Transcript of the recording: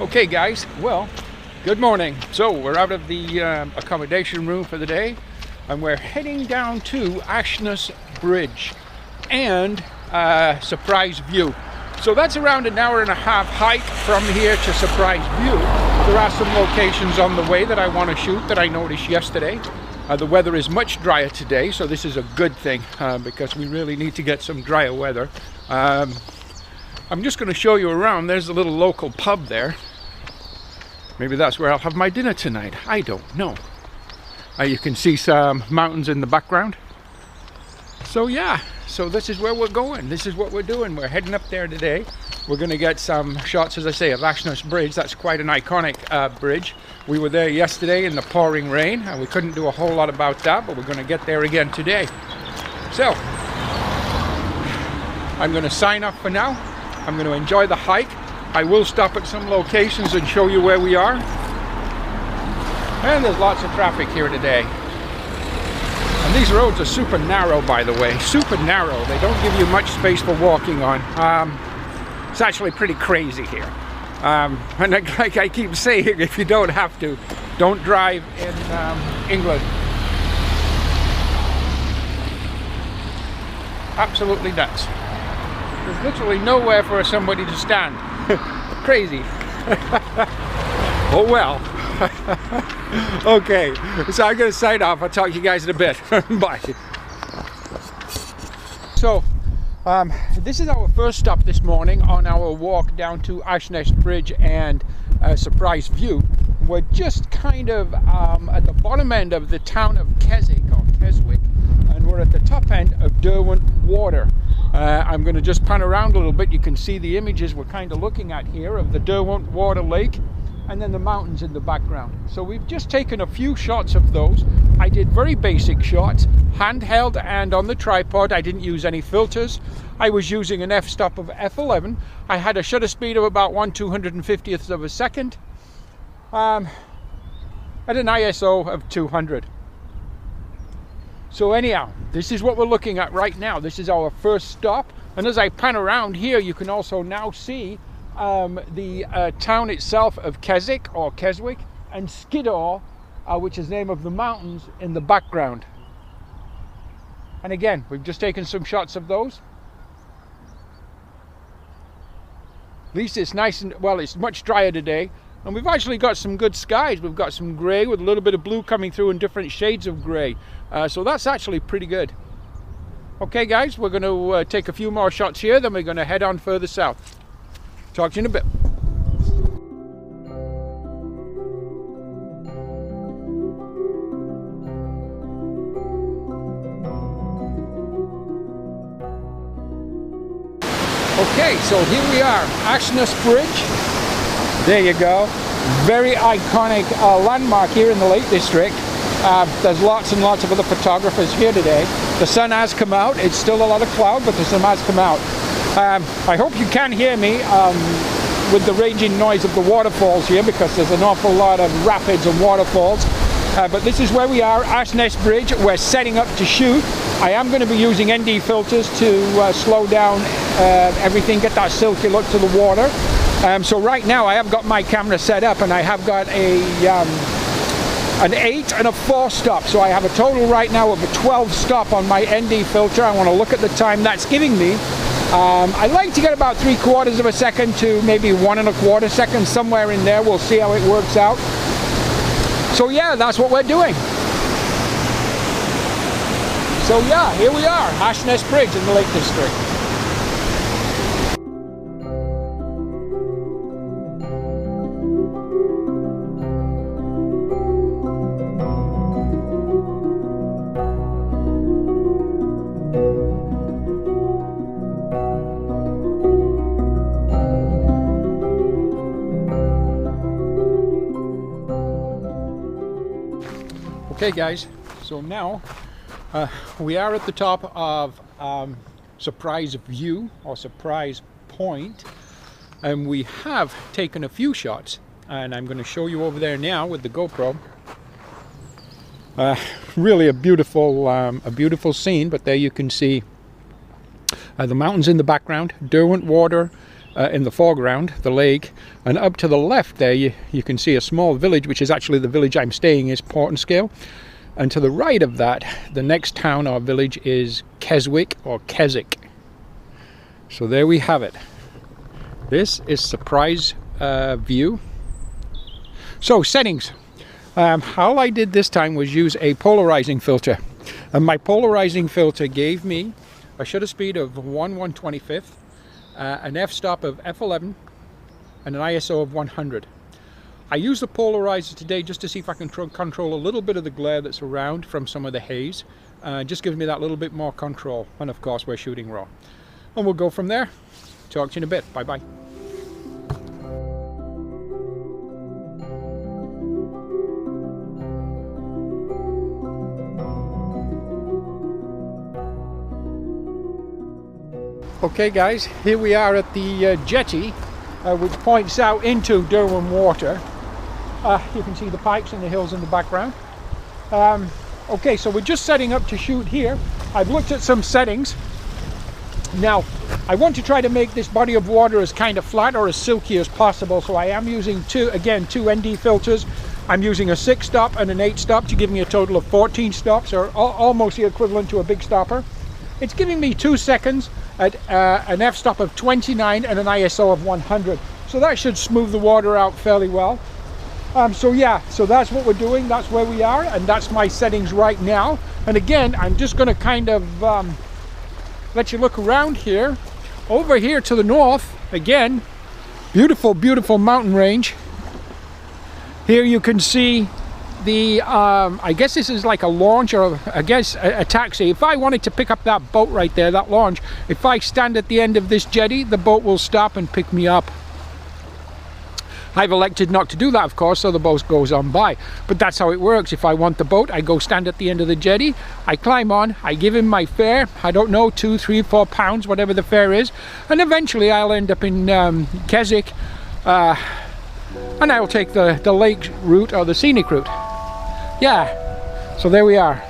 Okay guys, well, good morning. So we're out of the accommodation room for the day and we're heading down to Ashness Bridge and Surprise View. So that's around an hour and a half hike from here to Surprise View. There are some locations on the way that I want to shoot that I noticed yesterday. The weather is much drier today, so this is a good thing because we really need to get some drier weather. I'm just going to show you around. There's a little local pub there. Maybe that's where I'll have my dinner tonight. I don't know. You can see some mountains in the background. So yeah, so this is where we're going. This is what we're doing. We're heading up there today. We're going to get some shots, as I say, of Ashness Bridge. That's quite an iconic bridge. We were there yesterday in the pouring rain and we couldn't do a whole lot about that, but we're going to get there again today. So I'm going to sign off for now. I'm going to enjoy the hike. I will stop at some locations and show you where we are. And there's lots of traffic here today. And these roads are super narrow, by the way. Super narrow. They don't give you much space for walking on. It's actually pretty crazy here. And like I keep saying, if you don't have to, don't drive in England. Absolutely nuts. There's literally nowhere for somebody to stand. Crazy. Oh well. Okay, so I'm going to sign off. I'll talk to you guys in a bit. Bye. So, this is our first stop this morning on our walk down to Ashness Bridge and Surprise View. We're just kind of at the bottom end of the town of Keswick, and we're at the top end of Derwent Water. I'm going to just pan around a little bit. You can see the images we're kind of looking at here of the Derwent Water Lake and then the mountains in the background. So we've just taken a few shots of those. I did very basic shots, handheld and on the tripod. I didn't use any filters. I was using an f-stop of f11. I had a shutter speed of about 1/250th of a second at an ISO of 200. So anyhow, this is what we're looking at right now. This is our first stop, and as I pan around here, you can also now see the town itself of Keswick, and Skiddaw, which is the name of the mountains, in the background. And again, we've just taken some shots of those. At least it's nice and, well, it's much drier today. And we've actually got some good skies. We've got some grey with a little bit of blue coming through and different shades of grey. So that's actually pretty good. Okay guys, we're going to take a few more shots here, then we're going to head on further south. Talk to you in a bit. Okay, so here we are, Ashness Bridge. There you go. Very iconic landmark here in the Lake District. There's lots and lots of other photographers here today. The sun has come out. It's still a lot of cloud, but the sun has come out. I hope you can hear me with the raging noise of the waterfalls here, because there's an awful lot of rapids and waterfalls. But this is where we are, Ashness Bridge. We're setting up to shoot. I am going to be using ND filters to slow down everything, get that silky look to the water. So right now I have got my camera set up and I have got an 8 and a 4 stop. So I have a total right now of a 12 stop on my ND filter. I want to look at the time that's giving me. I like to get about 3/4 of a second to maybe 1 1/4 seconds, somewhere in there. We'll see how it works out. So yeah, that's what we're doing. So yeah, here we are, Ashness Bridge in the Lake District. Okay guys, so now we are at the top of Surprise View or Surprise Point, and we have taken a few shots, and I'm going to show you over there now with the GoPro. Really a beautiful scene, but there you can see the mountains in the background, Derwent Water, in the foreground, the lake, and up to the left there you can see a small village, which is actually the village I'm staying is Portinscale, and to the right of that, the next town or village is Keswick or Keswick. So there we have it. This is surprise view. So settings. All I did this time was use a polarizing filter, and my polarizing filter gave me a shutter speed of 1/125th, an f-stop of f11, and an ISO of 100. I used the polarizer today just to see if I can control a little bit of the glare that's around from some of the haze. Just gives me that little bit more control, and of course we're shooting raw. And we'll go from there. Talk to you in a bit. Bye bye. Okay guys, here we are at the jetty which points out into Derwent Water. You can see the pipes and the hills in the background. Okay, so we're just setting up to shoot here. I've looked at some settings. Now, I want to try to make this body of water as kind of flat or as silky as possible, so I am using two ND filters. I'm using a 6-stop and an 8-stop to give me a total of 14 stops, or almost the equivalent to a big stopper. It's giving me 2 seconds at an f-stop of 29 and an ISO of 100. So that should smooth the water out fairly well. So yeah, so that's what we're doing, that's where we are, and that's my settings right now. And again, I'm just going to kind of let you look around here. Over here to the north, again, beautiful, beautiful mountain range. Here you can see the, I guess this is like a launch, or I guess a taxi. If I wanted to pick up that boat right there, that launch, if I stand at the end of this jetty, the boat will stop and pick me up. I've elected not to do that, of course, so the boat goes on by. But that's how it works. If I want the boat, I go stand at the end of the jetty, I climb on, I give him my fare, I don't know, 2, 3, 4 pounds, whatever the fare is, and eventually I'll end up in Keswick, and I'll take the lake route or the scenic route. Yeah, so there we are.